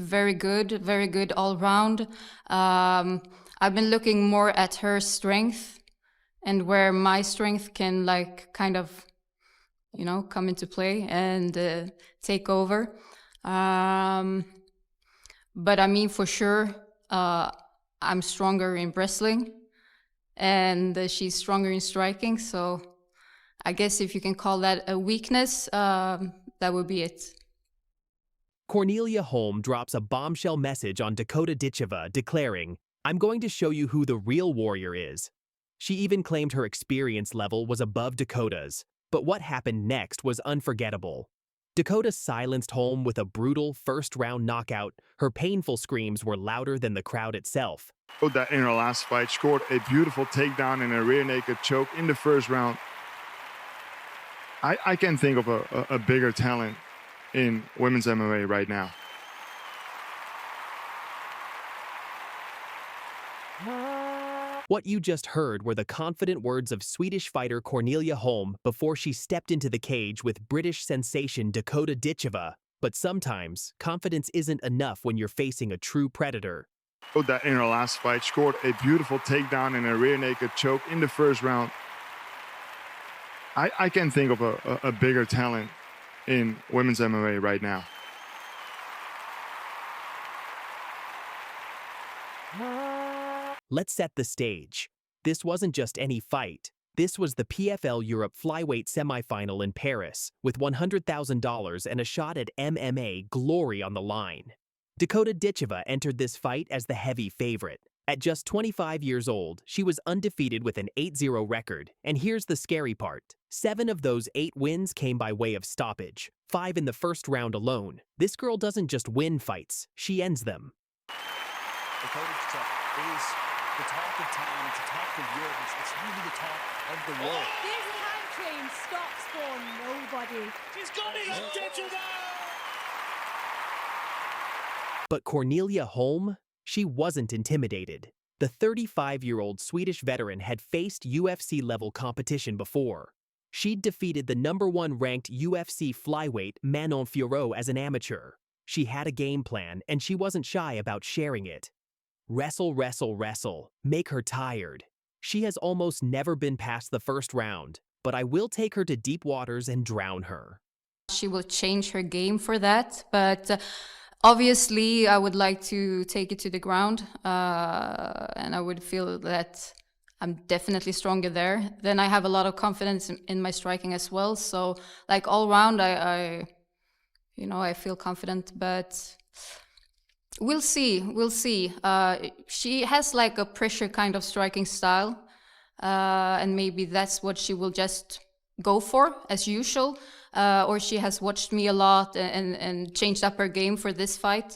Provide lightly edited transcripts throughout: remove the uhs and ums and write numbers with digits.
very good all round. I've been looking more at her strength and where my strength can like kind of, come into play and take over. But I mean, for sure, I'm stronger in wrestling and she's stronger in striking. So I guess if you can call that a weakness, that would be it. Cornelia Holm drops a bombshell message on Dakota Ditcheva declaring, "I'm going to show you who the real warrior is." She even claimed her experience level was above Dakota's, but what happened next was unforgettable. Dakota silenced Holm with a brutal first-round knockout. Her painful screams were louder than the crowd itself. That in her last fight scored a beautiful takedown and a rear naked choke in the first round. I can't think of a bigger talent in women's MMA right now. What you just heard were the confident words of Swedish fighter Cornelia Holm before she stepped into the cage with British sensation Dakota Ditcheva. But sometimes, confidence isn't enough when you're facing a true predator. That in her last fight scored a beautiful takedown and a rear naked choke in the first round. I can't think of a bigger talent in women's MMA right now. Let's set the stage. This wasn't just any fight. This was the PFL Europe flyweight semifinal in Paris, with $100,000 and a shot at MMA glory on the line. Dakota Ditcheva entered this fight as the heavy favorite. At just 25 years old, she was undefeated with an 8-0 record, and here's the scary part. 7 of those 8 wins came by way of stoppage, 5 in the first round alone. This girl doesn't just win fights, she ends them. Dakota Ditcheva is the talk of town, it's the talk of Europe, it's really the talk of the world. There's a time train stops for nobody. She's got it, Ditcheva! But Cornelia Holm? She wasn't intimidated. The 35-year-old Swedish veteran had faced UFC-level competition before. She'd defeated the #1 ranked UFC flyweight Manon Fiorot as an amateur. She had a game plan, and she wasn't shy about sharing it. Wrestle, wrestle, wrestle. Make her tired. She has almost never been past the first round, but I will take her to deep waters and drown her. She will change her game for that, but obviously I would like to take it to the ground, and I would feel that I'm definitely stronger there. Then I have a lot of confidence in my striking as well. So like all round, I feel confident, but we'll see. She has like a pressure kind of striking style, and maybe that's what she will just go for as usual. Or she has watched me a lot and changed up her game for this fight.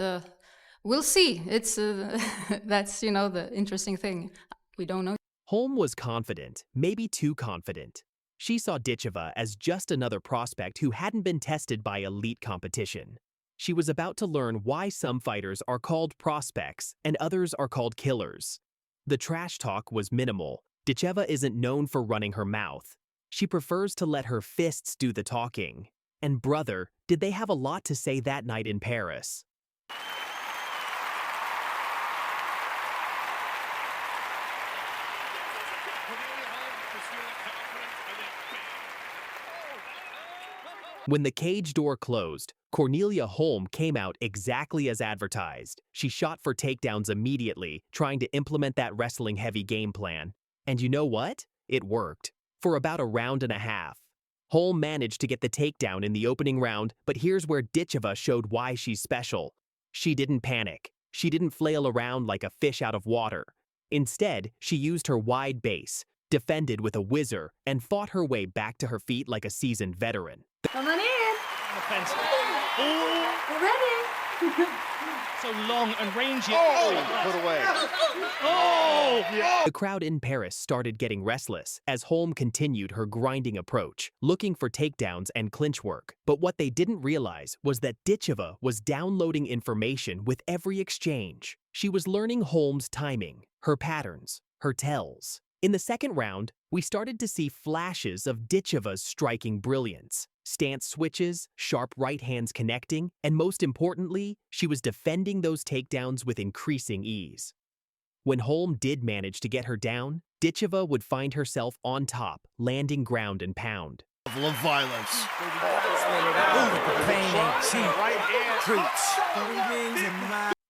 We'll see. It's that's the interesting thing. We don't know. Holm was confident, maybe too confident. She saw Ditcheva as just another prospect who hadn't been tested by elite competition. She was about to learn why some fighters are called prospects and others are called killers. The trash talk was minimal. Ditcheva isn't known for running her mouth. She prefers to let her fists do the talking. And brother, did they have a lot to say that night in Paris. When the cage door closed, Cornelia Holm came out exactly as advertised. She shot for takedowns immediately, trying to implement that wrestling-heavy game plan. And you know what? It worked. For about a round and a half. Holm managed to get the takedown in the opening round, but here's where Ditcheva showed why she's special. She didn't panic. She didn't flail around like a fish out of water. Instead, she used her wide base, defended with a whizzer, and fought her way back to her feet like a seasoned veteran. Come on in. Oh, We're ready. so long and rangy. Put away. Oh! The crowd in Paris started getting restless as Holm continued her grinding approach, looking for takedowns and clinch work. But what they didn't realize was that Ditcheva was downloading information with every exchange. She was learning Holm's timing, her patterns, her tells. In the second round, we started to see flashes of Ditcheva's striking brilliance. Stance switches, sharp right hands connecting, and most importantly, she was defending those takedowns with increasing ease. When Holm did manage to get her down, Ditcheva would find herself on top, landing ground and pound. Level of violence.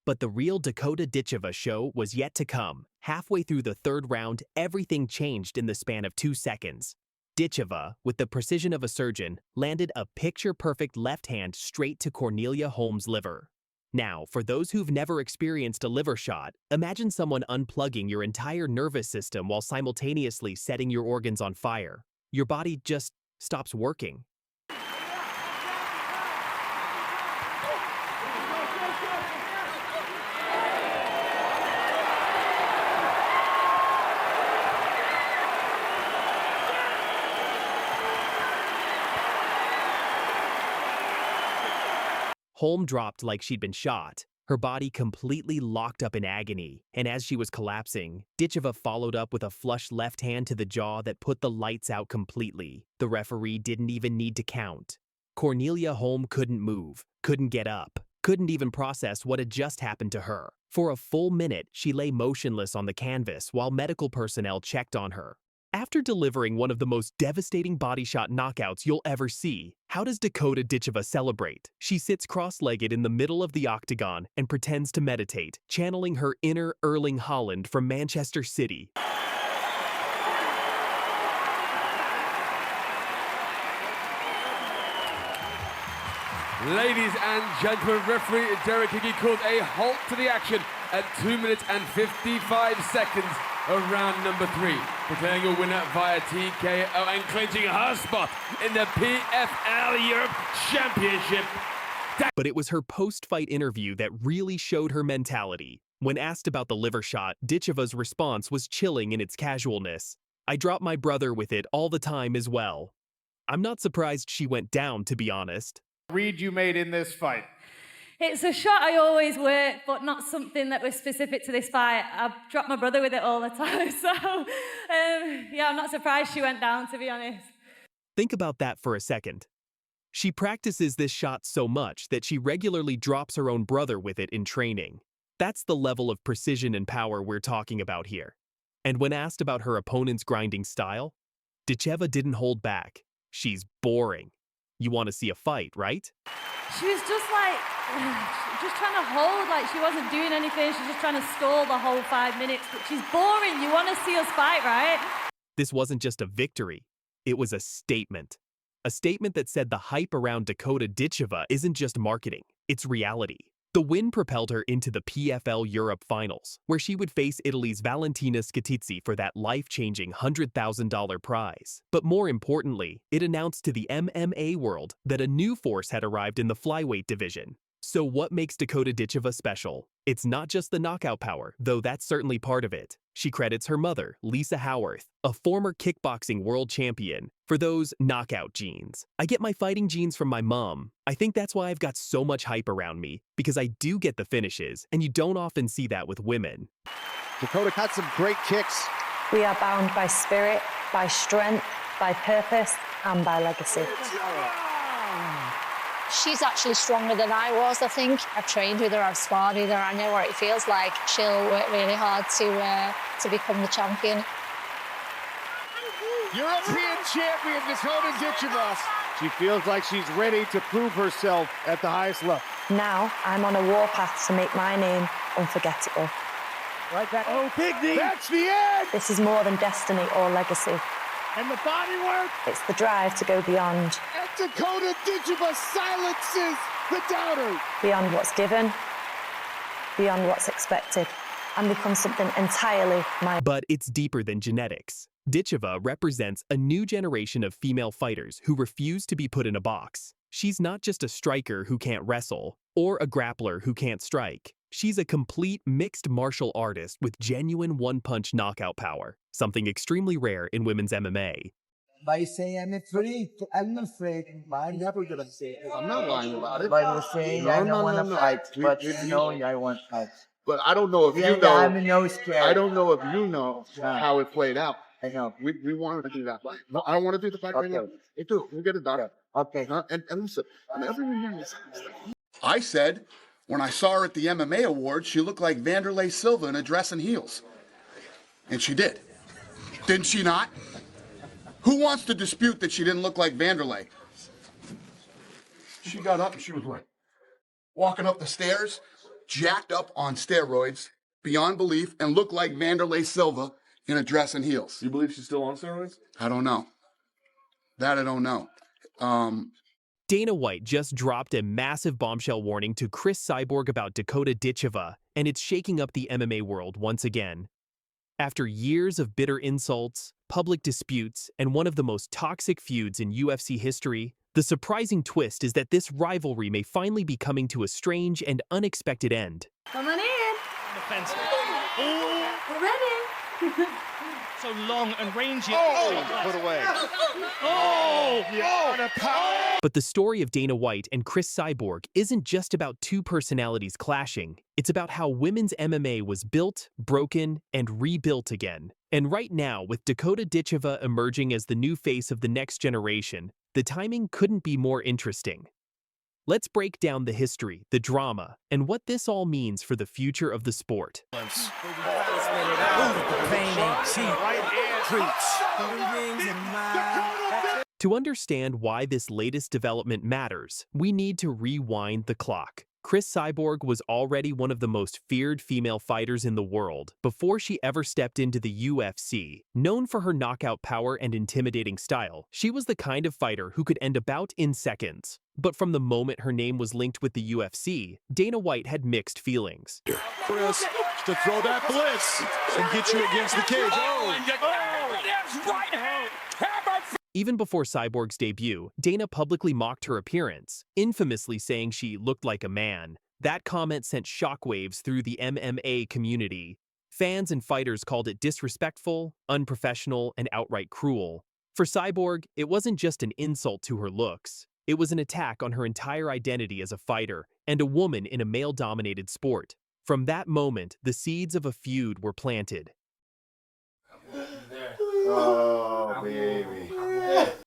But the real Dakota Ditcheva show was yet to come. Halfway through the third round, everything changed in the span of 2 seconds. Ditcheva, with the precision of a surgeon, landed a picture-perfect left hand straight to Cornelia Holm's liver. Now, for those who've never experienced a liver shot, imagine someone unplugging your entire nervous system while simultaneously setting your organs on fire. Your body just stops working. Holm dropped like she'd been shot, her body completely locked up in agony, and as she was collapsing, Ditcheva followed up with a flush left hand to the jaw that put the lights out completely. The referee didn't even need to count. Cornelia Holm couldn't move, couldn't get up, couldn't even process what had just happened to her. For a full minute, she lay motionless on the canvas while medical personnel checked on her. After delivering one of the most devastating body shot knockouts you'll ever see, how does Dakota Ditcheva celebrate? She sits cross-legged in the middle of the octagon and pretends to meditate, channeling her inner Erling Haaland from Manchester City. Ladies and gentlemen, referee Derek Hickey called a halt to the action at 2 minutes and 55 seconds of round number 3, declaring a winner via TKO and clinching her spot in the PFL Europe Championship. But it was her post-fight interview that really showed her mentality. When asked about the liver shot, Ditcheva's response was chilling in its casualness. "I drop my brother with it all the time as well." I'm not surprised she went down, to be honest. Read you made in this fight. It's a shot I always work, but not something that was specific to this fight. I've dropped my brother with it all the time, so yeah, I'm not surprised she went down, to be honest. Think about that for a second. She practices this shot so much that she regularly drops her own brother with it in training. That's the level of precision and power we're talking about here. And when asked about her opponent's grinding style, Ditcheva didn't hold back. She's boring. You want to see a fight, right? She was just like, just trying to hold, like she wasn't doing anything. She's just trying to stall the whole 5 minutes, but she's boring. You want to see us fight, right? This wasn't just a victory. It was a statement. A statement that said the hype around Dakota Ditcheva isn't just marketing, it's reality. The win propelled her into the PFL Europe finals, where she would face Italy's Valentina Scatizzi for that life-changing $100,000 prize. But more importantly, it announced to the MMA world that a new force had arrived in the flyweight division. So what makes Dakota Ditcheva special? It's not just the knockout power, though that's certainly part of it. She credits her mother, Lisa Howarth, a former kickboxing world champion, for those knockout genes. "I get my fighting genes from my mom. I think that's why I've got so much hype around me, because I do get the finishes, and you don't often see that with women." Dakota got some great kicks. We are bound by spirit, by strength, by purpose, and by legacy. She's actually stronger than I was, I think. I've trained with her, I've sparred with her, I know what it feels like. She'll work really hard to become the champion. European champion Dakota Ditcheva. She feels like she's ready to prove herself at the highest level. Now I'm on a warpath to make my name unforgettable. Right back. Oh, big knee. That's the end. This is more than destiny or legacy. And the body work. It's the drive to go beyond. And Dakota Ditcheva silences the doubters. Beyond what's given, beyond what's expected, and become something entirely mine. But it's deeper than genetics. Ditcheva represents a new generation of female fighters who refuse to be put in a box. She's not just a striker who can't wrestle, or a grappler who can't strike. She's a complete mixed martial artist with genuine one-punch knockout power, something extremely rare in women's MMA. By saying I'm afraid, I'm afraid. I'm never gonna say it. I'm not lying about it. By saying I don't want to fight, but you know I want to fight. But I don't know if you know. I'm no scared. I don't know if you know how it played out. I know. We want to do that fight. No, I don't want to do the fight right now. Hey, dude, we get it done. Okay. And listen, I said when I saw her at the MMA Awards, she looked like Vanderlei Silva in a dress and heels. And she did. Didn't she not? Who wants to dispute that she didn't look like Vanderlei? She got up and she was like, walking up the stairs, jacked up on steroids, beyond belief, and looked like Vanderlei Silva in a dress and heels. You believe she's still on steroids? I don't know. That I don't know. Dana White just dropped a massive bombshell warning to Chris Cyborg about Dakota Ditcheva, and it's shaking up the MMA world once again. After years of bitter insults, public disputes, and one of the most toxic feuds in UFC history, the surprising twist is that this rivalry may finally be coming to a strange and unexpected end. Come on in. On the fence. Oh, We're ready. so long and rangy. Put away. But the story of Dana White and Chris Cyborg isn't just about two personalities clashing. It's about how women's MMA was built, broken, and rebuilt again. And right now, with Dakota Ditcheva emerging as the new face of the next generation, the timing couldn't be more interesting. Let's break down the history, the drama, and what this all means for the future of the sport. To understand why this latest development matters, we need to rewind the clock. Chris Cyborg was already one of the most feared female fighters in the world before she ever stepped into the UFC. Known for her knockout power and intimidating style, she was the kind of fighter who could end a bout in seconds. But from the moment her name was linked with the UFC, Dana White had mixed feelings. Chris, to throw that blitz and get you against the cage. Even before Cyborg's debut, Dana publicly mocked her appearance, infamously saying she looked like a man. That comment sent shockwaves through the MMA community. Fans and fighters called it disrespectful, unprofessional, and outright cruel. For Cyborg, it wasn't just an insult to her looks. It was an attack on her entire identity as a fighter and a woman in a male-dominated sport. From that moment, the seeds of a feud were planted. Oh, baby.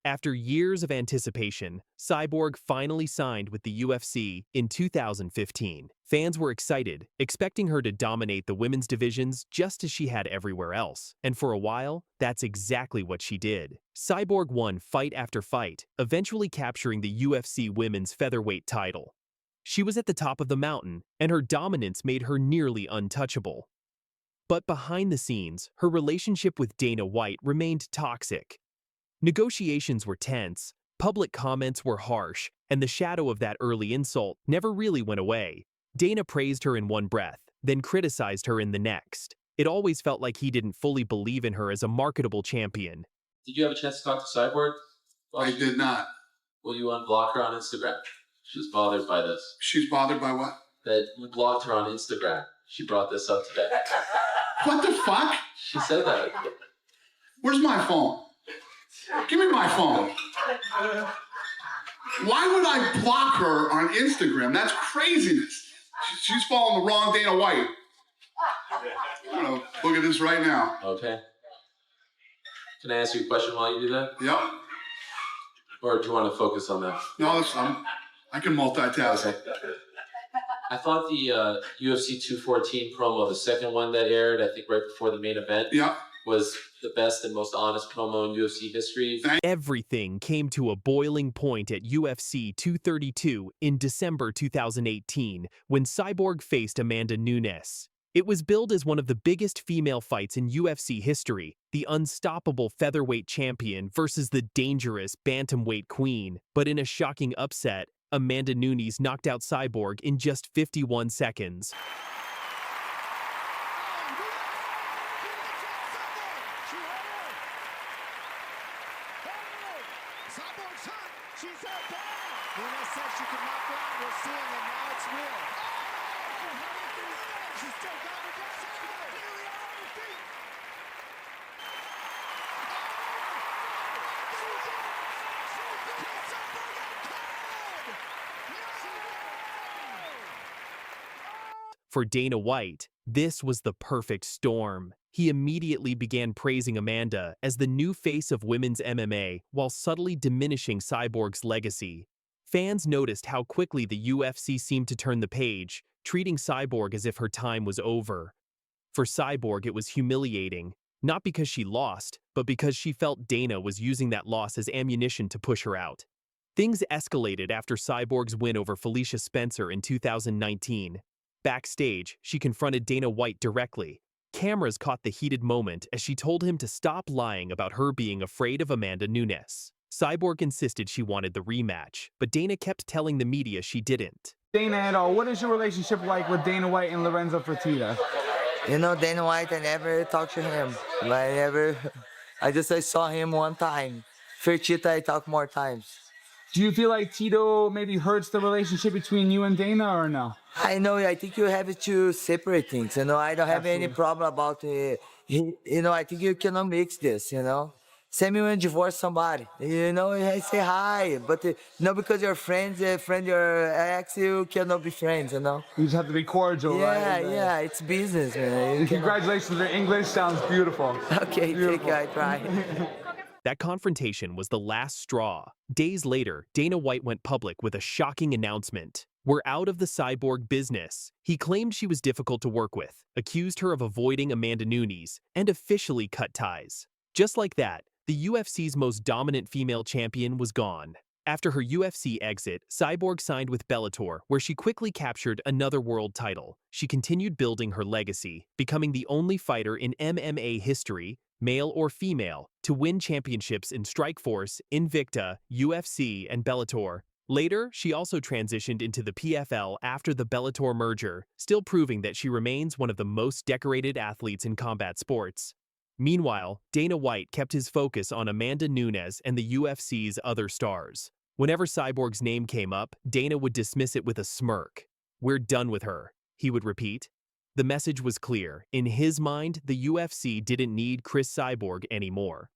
After years of anticipation, Cyborg finally signed with the UFC in 2015. Fans were excited, expecting her to dominate the women's divisions just as she had everywhere else. And for a while, that's exactly what she did. Cyborg won fight after fight, eventually capturing the UFC women's featherweight title. She was at the top of the mountain, and her dominance made her nearly untouchable. But behind the scenes, her relationship with Dana White remained toxic. Negotiations were tense, public comments were harsh, and the shadow of that early insult never really went away. Dana praised her in one breath, then criticized her in the next. It always felt like he didn't fully believe in her as a marketable champion. Did you have a chance to talk to Cyborg? I did not. Will you unblock her on Instagram? She's bothered by this. She's bothered by what? That you blocked her on Instagram. She brought this up today. What the fuck? She said that. Where's my phone? Give me my phone. Why would I block her on Instagram? That's craziness. She's following the wrong Dana White. I'm gonna look at this right now. Okay. Can I ask you a question while you do that? Yep. Or do you want to focus on that? No, I can multitask. Okay. I thought the UFC 214 promo, the second one that aired, I think right before the main event, was the best and most honest promo in UFC history. Everything came to a boiling point at UFC 232 in December 2018 when Cyborg faced Amanda Nunes. It was billed as one of the biggest female fights in UFC history, the unstoppable featherweight champion versus the dangerous bantamweight queen. But in a shocking upset, Amanda Nunes knocked out Cyborg in just 51 seconds. For Dana White, This was the perfect storm. He immediately began praising Amanda as the new face of women's MMA while subtly diminishing Cyborg's legacy. Fans noticed how quickly the UFC seemed to turn the page, treating Cyborg as if her time was over. For Cyborg, it was humiliating, not because she lost, but because she felt Dana was using that loss as ammunition to push her out. Things escalated after Cyborg's win over Felicia Spencer in 2019. Backstage, she confronted Dana White directly. Cameras caught the heated moment as she told him to stop lying about her being afraid of Amanda Nunes. Cyborg insisted she wanted the rematch, but Dana kept telling the media she didn't. Dana, what is your relationship like with Dana White and Lorenzo Fertitta? You know, Dana White, I never talked to him. I saw him one time. Fertitta, I talked more times. Do you feel like Tito maybe hurts the relationship between you and Dana or no? I think you have to separate things, I don't have any problem about it. I think you cannot mix this, Same when you divorce somebody, I say hi, but because you're friends, your ex, you cannot be friends, You just have to be cordial, right? Yeah, it's business, man. Congratulations, your English sounds beautiful. Okay, beautiful. I try. That confrontation was the last straw. Days later, Dana White went public with a shocking announcement. We're out of the Cyborg business. He claimed she was difficult to work with, accused her of avoiding Amanda Nunes, and officially cut ties. Just like that, the UFC's most dominant female champion was gone. After her UFC exit, Cyborg signed with Bellator, where she quickly captured another world title. She continued building her legacy, becoming the only fighter in MMA history, male or female, to win championships in Strikeforce, Invicta, UFC, and Bellator. Later, she also transitioned into the PFL after the Bellator merger, still proving that she remains one of the most decorated athletes in combat sports. Meanwhile, Dana White kept his focus on Amanda Nunes and the UFC's other stars. Whenever Cyborg's name came up, Dana would dismiss it with a smirk. "We're done with her," he would repeat. The message was clear. In his mind, the UFC didn't need Chris Cyborg anymore.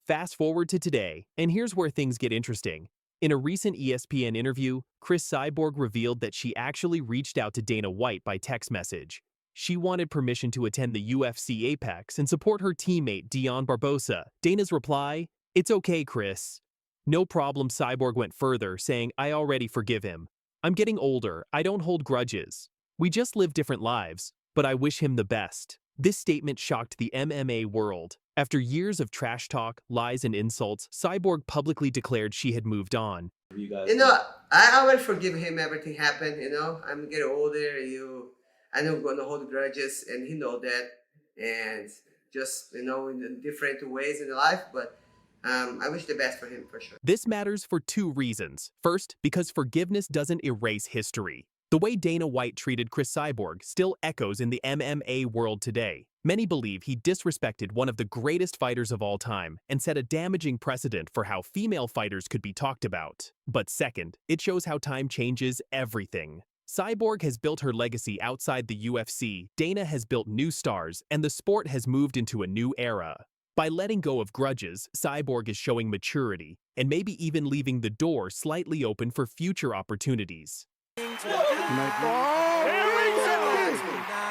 Fast forward to today, and here's where things get interesting. In a recent ESPN interview, Chris Cyborg revealed that she actually reached out to Dana White by text message. She wanted permission to attend the UFC Apex and support her teammate Dion Barbosa. Dana's reply, "It's okay, Chris." No problem. Cyborg went further, saying, "I already forgive him. I'm getting older. I don't hold grudges. We just live different lives, but I wish him the best." This statement shocked the MMA world. After years of trash talk, lies, and insults, Cyborg publicly declared she had moved on. I already forgive him. Everything happened, I'm getting older. I'm not going to hold grudges, and he knows that. And just, in different ways in life, but I wish the best for him, for sure. This matters for two reasons. First, because forgiveness doesn't erase history. The way Dana White treated Chris Cyborg still echoes in the MMA world today. Many believe he disrespected one of the greatest fighters of all time and set a damaging precedent for how female fighters could be talked about. But second, it shows how time changes everything. Cyborg has built her legacy outside the UFC, Dana has built new stars, and the sport has moved into a new era. By letting go of grudges, Cyborg is showing maturity, and maybe even leaving the door slightly open for future opportunities.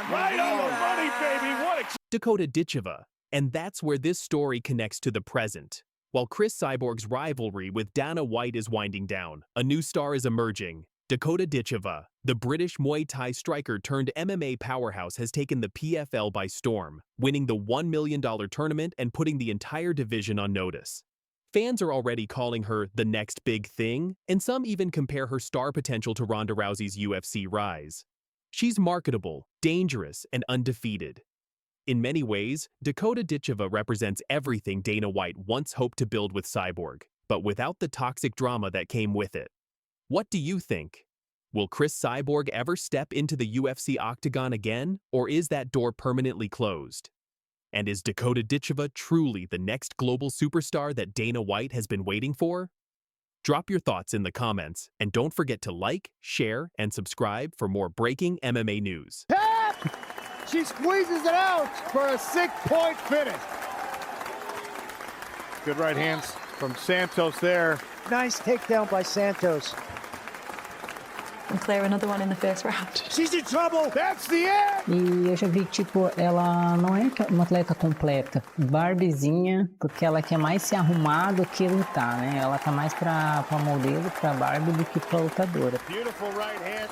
Right on the money, baby. What a... Dakota Ditcheva. And that's where this story connects to the present. While Chris Cyborg's rivalry with Dana White is winding down, a new star is emerging. Dakota Ditcheva, the British Muay Thai striker turned MMA powerhouse, has taken the PFL by storm, winning the $1 million tournament and putting the entire division on notice. Fans are already calling her the next big thing, and some even compare her star potential to Ronda Rousey's UFC rise. She's marketable, dangerous, and undefeated. In many ways, Dakota Ditcheva represents everything Dana White once hoped to build with Cyborg, but without the toxic drama that came with it. What do you think? Will Chris Cyborg ever step into the UFC octagon again, or is that door permanently closed? And is Dakota Ditcheva truly the next global superstar that Dana White has been waiting for? Drop your thoughts in the comments, and don't forget to like, share, and subscribe for more breaking MMA news. Tap! She squeezes it out for a 6-point finish. Good right hands from Santos there. Nice takedown by Santos. and clear another one in the first round. She's in trouble. That's the end. E eu já vi que, tipo, ela não é uma atleta completa. Barbiezinha, porque ela quer mais se arrumar do que lutar, né? Ela tá mais pra modelo, pra Barbie, do que pra lutadora. Beautiful right hand.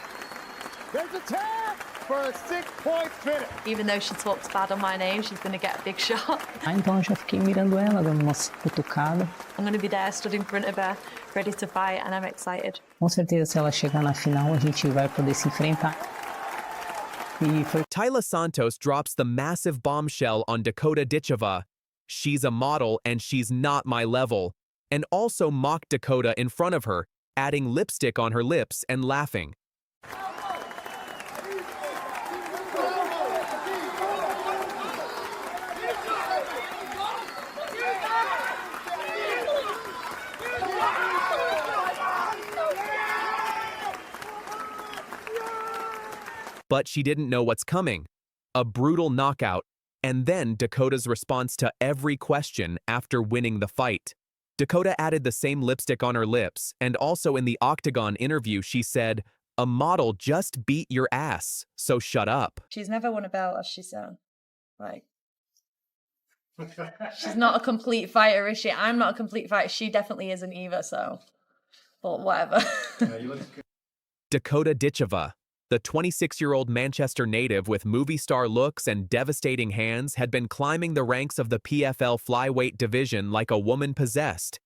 There's a tap for a 6-point finish. Even though she talks bad on my name, she's going to get a big shot. Então eu já fiquei mirando ela, dando umas cutucadas. I'm going to be there, stood in front of her, ready to fight, and I'm excited. Com certeza, se ela chegar na final, a gente vai poder se enfrentar. Taila Santos drops the massive bombshell on Dakota Ditcheva. She's a model and she's not my level. And also mocked Dakota in front of her, adding lipstick on her lips and laughing. But she didn't know what's coming. A brutal knockout, and then Dakota's response to every question after winning the fight. Dakota added the same lipstick on her lips, and also in the Octagon interview she said, "A model just beat your ass, so shut up." She's never won a belt, as she said. Like, she's not a complete fighter, is she? I'm not a complete fighter. She definitely isn't either, so... But whatever. Dakota Ditcheva, the 26-year-old Manchester native with movie star looks and devastating hands, had been climbing the ranks of the PFL flyweight division like a woman possessed.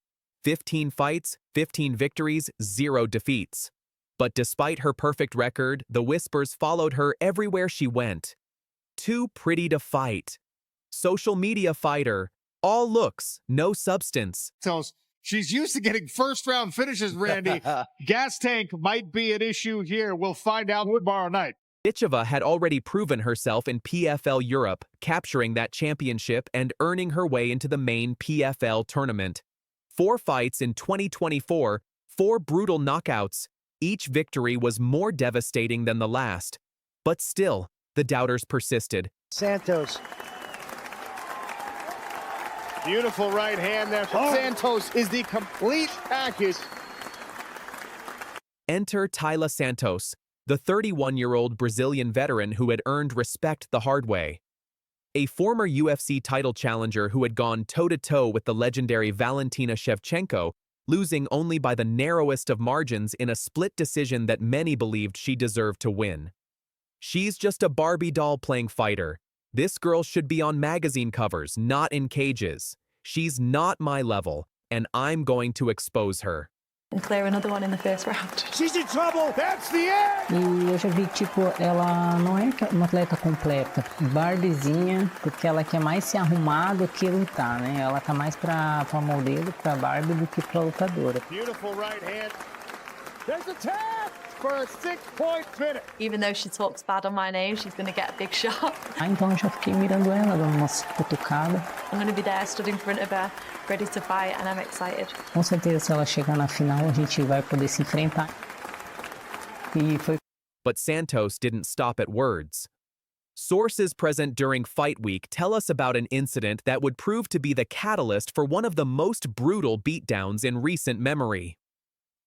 15 fights, 15 victories, 0 defeats. But despite her perfect record, the whispers followed her everywhere she went. Too pretty to fight. Social media fighter. All looks, no substance. She's used to getting first-round finishes, Randy. Gas tank might be an issue here. We'll find out tomorrow night. Ditcheva had already proven herself in PFL Europe, capturing that championship and earning her way into the main PFL tournament. 4 fights in 2024, 4 brutal knockouts. Each victory was more devastating than the last. But still, the doubters persisted. Santos. Beautiful right hand there from Santos is the complete package. Enter Taila Santos, the 31-year-old Brazilian veteran who had earned respect the hard way. A former UFC title challenger who had gone toe-to-toe with the legendary Valentina Shevchenko, losing only by the narrowest of margins in a split decision that many believed she deserved to win. She's just a Barbie doll-playing fighter. This girl should be on magazine covers, not in cages. She's not my level, and I'm going to expose her. And clear another one in the first round. She's in trouble. That's the end. E eu já vi que, tipo, ela não é uma atleta completa. Barbiezinha, porque ela quer mais se arrumar do que lutar, né? Ela tá mais pra modelo, pra Barbie, do que pra lutadora. Beautiful right hand. There's a tap for a 6-point finish. Even though she talks bad on my name, she's going to get a big shot. Então eu já fiquei mirando ela, dando umas cutucadas. I'm going to be there, stood in front of her, ready to fight, and I'm excited. Com certeza, se ela chegar na final, a gente vai poder se enfrentar. But Santos didn't stop at words. Sources present during Fight Week tell us about an incident that would prove to be the catalyst for one of the most brutal beatdowns in recent memory.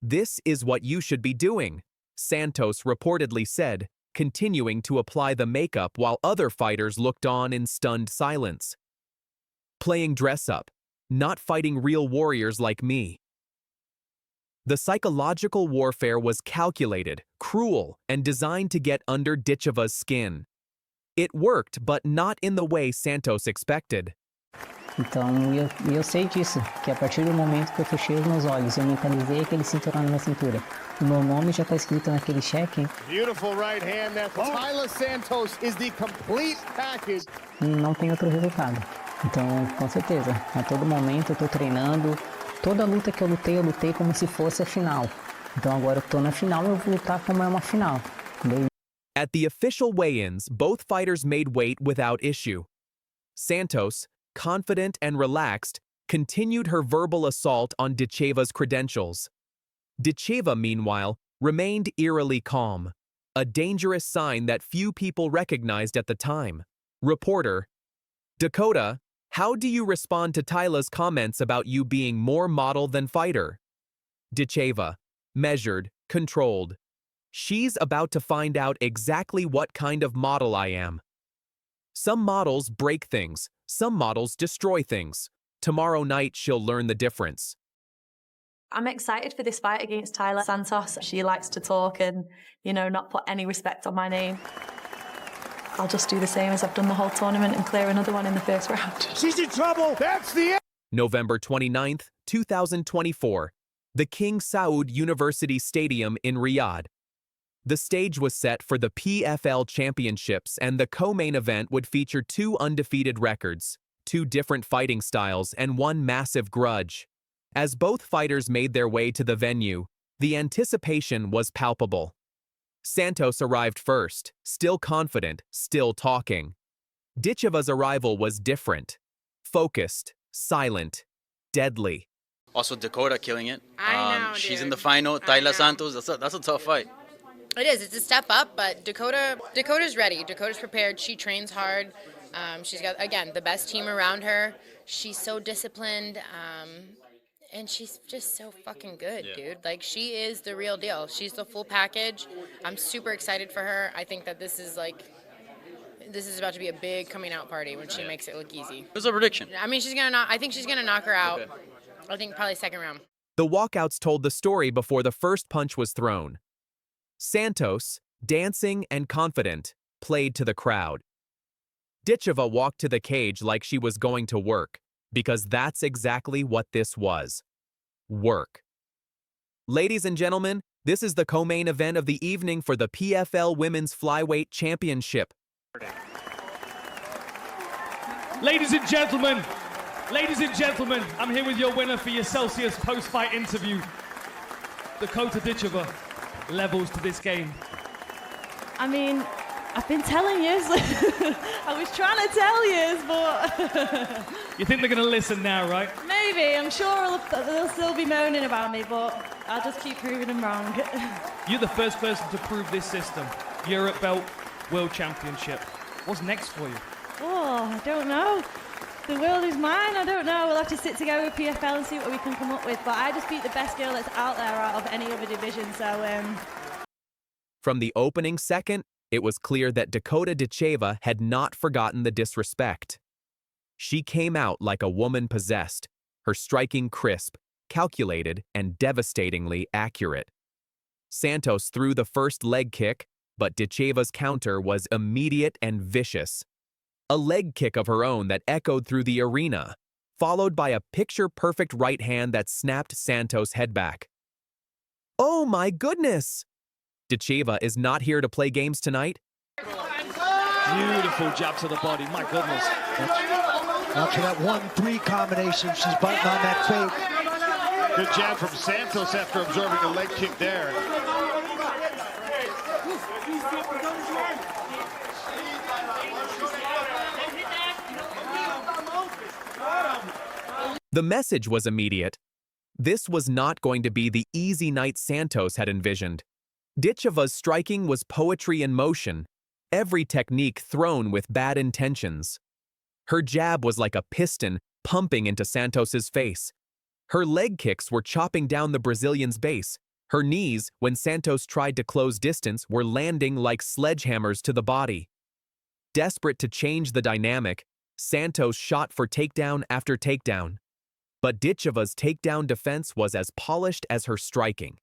"This is what you should be doing," Santos reportedly said, continuing to apply the makeup while other fighters looked on in stunned silence. "Playing dress-up, not fighting real warriors like me." The psychological warfare was calculated, cruel, and designed to get under Ditcheva's skin. It worked, but not in the way Santos expected. Então, eu sei disso, que a partir do momento que eu fechei os meus olhos, eu mentalizei aquele cinturão na minha cintura. O meu nome já está escrito naquele cheque. Beautiful right hand there. Taila Santos is the complete package. Não tem outro resultado. Então, com certeza, a todo momento eu estou treinando. Toda luta que eu lutei como se fosse a final. Então agora eu estou na final, eu vou lutar como é uma final. At the official weigh-ins, both fighters made weight without issue. Santos, confident and relaxed, continued her verbal assault on Ditcheva's credentials. Ditcheva, meanwhile, remained eerily calm, a dangerous sign that few people recognized at the time. Reporter: Dakota, how do you respond to Taila's comments about you being more model than fighter? Ditcheva: measured, controlled. She's about to find out exactly what kind of model I am. Some models break things, some models destroy things. Tomorrow night, she'll learn the difference. I'm excited for this fight against Tyler Santos. She likes to talk and, not put any respect on my name. I'll just do the same as I've done the whole tournament and clear another one in the first round. She's in trouble. That's the end. November 29th, 2024. The King Saud University Stadium in Riyadh. The stage was set for the PFL Championships, and the co-main event would feature 2 undefeated records, 2 different fighting styles, and 1 massive grudge. As both fighters made their way to the venue, the anticipation was palpable. Santos arrived first, still confident, still talking. Ditcheva's arrival was different. Focused, silent, deadly. Also, Dakota killing it. I know, she's dude. in the final. Tyler Santos, that's a tough fight. It is. It's a step up, but Dakota's ready. Dakota's prepared. She trains hard. She's got, again, the best team around her. She's so disciplined, and she's just so fucking good, dude. Like, she is the real deal. She's the full package. I'm super excited for her. I think that this is about to be a big coming out party when she makes it look easy. What's a prediction? I mean, I think she's gonna knock her out. Okay. I think probably second round. The walkouts told the story before the first punch was thrown. Santos, dancing and confident, played to the crowd. Ditcheva walked to the cage like she was going to work, because that's exactly what this was. Work. Ladies and gentlemen, this is the co-main event of the evening for the PFL Women's Flyweight Championship. Ladies and gentlemen, I'm here with your winner for your Celsius post-fight interview. Dakota Ditcheva levels to this game. I mean, I've been telling you. I was trying to tell you, but... You think they're going to listen now, right? Maybe. I'm sure they'll still be moaning about me, but I'll just keep proving them wrong. You're the first person to prove this system. Europe belt, World Championship. What's next for you? Oh, I don't know. The world is mine. I don't know. We'll have to sit together with PFL and see what we can come up with. But I just beat the best girl that's out there out of any other division. So, From the opening second, it was clear that Dakota Ditcheva had not forgotten the disrespect. She came out like a woman possessed, her striking crisp, calculated, and devastatingly accurate. Santos threw the first leg kick, but Ditcheva's counter was immediate and vicious. A leg kick of her own that echoed through the arena, followed by a picture-perfect right hand that snapped Santos' head back. Oh my goodness! Ditcheva is not here to play games tonight? Beautiful jab to the body, my goodness. Watching that 1-3 combination, she's biting on that fake. Good jab from Santos after absorbing a leg kick there. The message was immediate. This was not going to be the easy night Santos had envisioned. Ditcheva's striking was poetry in motion, every technique thrown with bad intentions. Her jab was like a piston pumping into Santos's face. Her leg kicks were chopping down the Brazilian's base. Her knees, when Santos tried to close distance, were landing like sledgehammers to the body. Desperate to change the dynamic, Santos shot for takedown after takedown. But Ditcheva's takedown defense was as polished as her striking.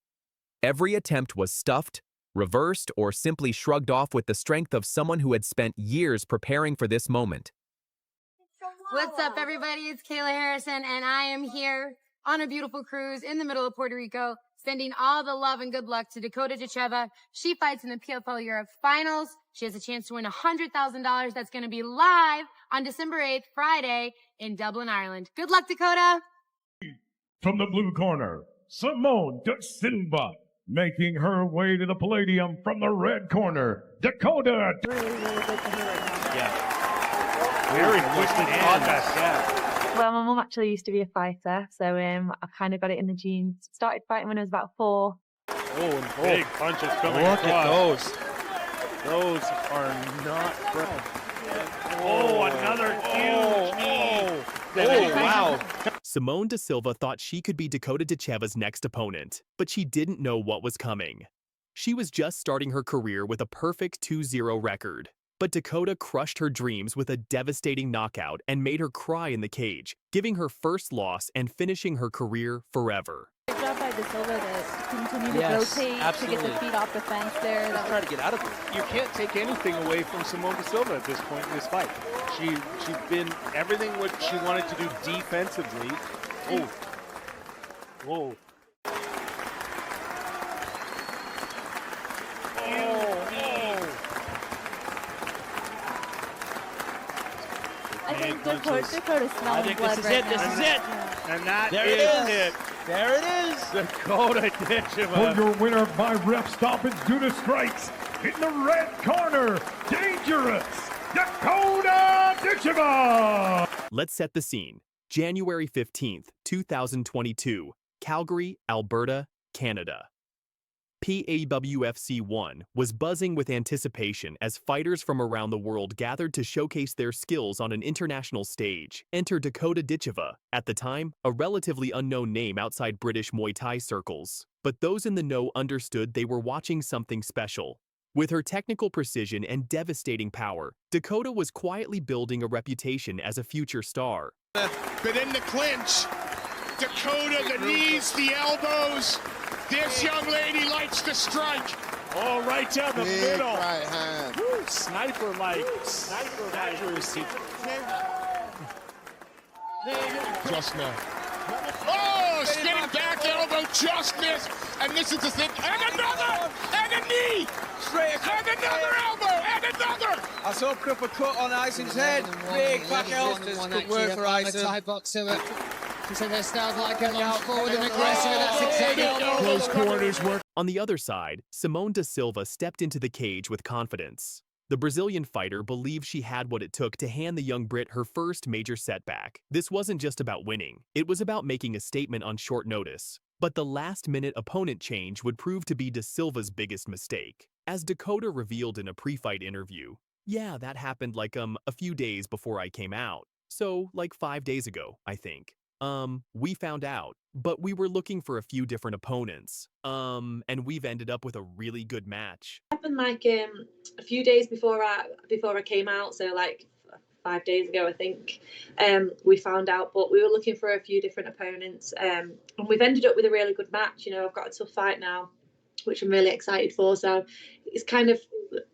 Every attempt was stuffed, reversed, or simply shrugged off with the strength of someone who had spent years preparing for this moment. What's up, everybody? It's Kayla Harrison, and I am here on a beautiful cruise in the middle of Puerto Rico, sending all the love and good luck to Dakota Ditcheva. She fights in the PFL Europe finals. She has a chance to win $100,000. That's going to be live on December 8th, Friday, in Dublin, Ireland. Good luck, Dakota. From the blue corner, Simone da Silva, making her way to the palladium from the red corner, Dakota. Really good to hear right now. Yeah. Very twisted contest. Yeah. Well, my mum actually used to be a fighter, so I kind of got it in the genes. Started fighting when I was about 4. Oh, big punches coming Look across. at those are not broken. Oh, another huge knee. Oh, wow. Simone da Silva thought she could be Dakota Ditcheva's next opponent, but she didn't know what was coming. She was just starting her career with a perfect 2-0 record. But Dakota crushed her dreams with a devastating knockout and made her cry in the cage, giving her first loss and finishing her career forever. Good job by Da Silva to continue to rotate, absolutely. to get the feet off the fence there. Just try to get out of it. You can't take anything away from Simone da Silva at this point in this fight. She's been everything what she wanted to do defensively. Oh. Whoa. I think Dakota's smelling blood this is right it. now. This is it. And that There is it is. it. There it is. Dakota Ditcheva. For your winner by ref stoppage due to strikes, in the red corner, dangerous, Dakota Ditcheva! Let's set the scene. January 15th, 2022, Calgary, Alberta, Canada. PAWFC 1 was buzzing with anticipation as fighters from around the world gathered to showcase their skills on an international stage. Enter Dakota Ditcheva, at the time, a relatively unknown name outside British Muay Thai circles. But those in the know understood they were watching something special. With her technical precision and devastating power, Dakota was quietly building a reputation as a future star. But in the clinch, Dakota, the knees, the elbows. This young lady likes to strike. Oh, right down the Big middle. right hand. Woo, sniper-like accuracy. Just now. Oh, spinning back elbow, just missed. And this is the thing. And another! And a knee! Straight And another elbow! And another! I saw Cripper cut on Ison's head. Big back elbow. Good work for Ison. Thai boxer. So they start like a launch forward and aggressive, and that's exactly Close quarters work. On the other side, Simone da Silva stepped into the cage with confidence. The Brazilian fighter believed she had what it took to hand the young Brit her first major setback. This wasn't just about winning, it was about making a statement on short notice. But the last-minute opponent change would prove to be da Silva's biggest mistake. As Dakota revealed in a pre-fight interview, "Yeah, that happened like a few days before I came out. So, like 5 days ago, I think. We found out, but we were looking for a few different opponents. And we've ended up with a really good match." Happened like a few days before I came out, so like 5 days ago, I think. We found out, but we were looking for a few different opponents, and we've ended up with a really good match. You know, I've got a tough fight now, which I'm really excited for. So it's kind of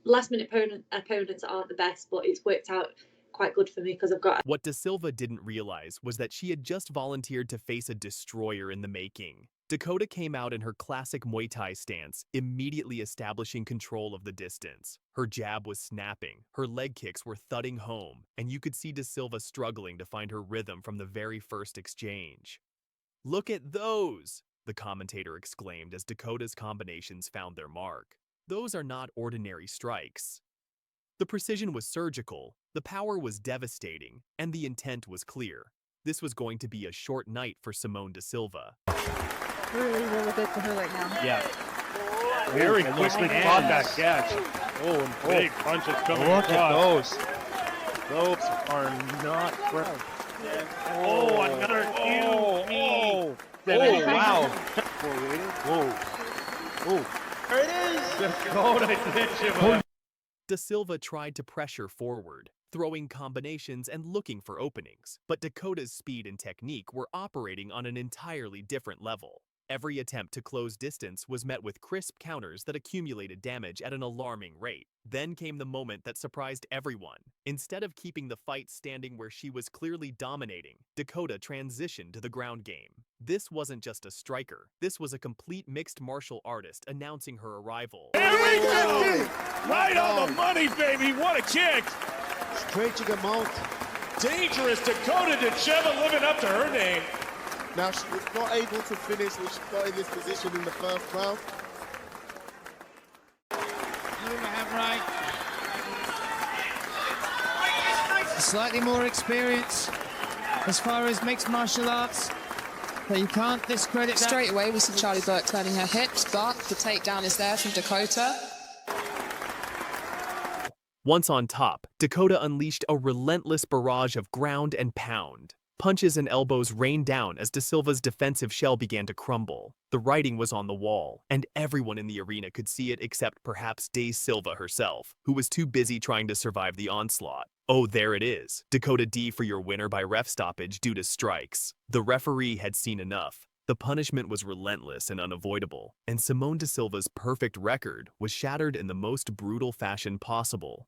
last-minute opponents aren't the best, but it's worked out quite good for me because I've got... What da Silva didn't realize was that she had just volunteered to face a destroyer in the making. Dakota came out in her classic Muay Thai stance, immediately establishing control of the distance. Her jab was snapping, her leg kicks were thudding home, and you could see da Silva struggling to find her rhythm from the very first exchange. "Look at those!" the commentator exclaimed as Dakota's combinations found their mark. "Those are not ordinary strikes." The precision was surgical, the power was devastating, and the intent was clear. This was going to be a short night for Simone da Silva. Really, really good for her right now. Yeah. Very quickly fought that catch. Oh, and big punches coming across. Look at those. Those are not ground. Oh, another knee. Oh, wow. Whoa. Oh. There it is. Dakota Ditcheva. Da Silva tried to pressure forward, throwing combinations and looking for openings, but Dakota's speed and technique were operating on an entirely different level. Every attempt to close distance was met with crisp counters that accumulated damage at an alarming rate. Then came the moment that surprised everyone. Instead of keeping the fight standing where she was clearly dominating, Dakota transitioned to the ground game. This wasn't just a striker. This was a complete mixed martial artist announcing her arrival. There we go! Right on the money, baby. What a kick. Stretching him out. Dangerous Dakota Ditcheva living up to her name. Now, she was not able to finish when she got in this position in the first round. Slightly more experience as far as mixed martial arts, but you can't discredit that. Straight away we see Charlie Burke turning her hips, but the takedown is there from Dakota. Once on top, Dakota unleashed a relentless barrage of ground and pound. Punches and elbows rained down as Da Silva's defensive shell began to crumble. The writing was on the wall, and everyone in the arena could see it except perhaps Da Silva herself, who was too busy trying to survive the onslaught. Oh, there it is. Dakota D for your winner by ref stoppage due to strikes. The referee had seen enough. The punishment was relentless and unavoidable, and Simone da Silva's perfect record was shattered in the most brutal fashion possible.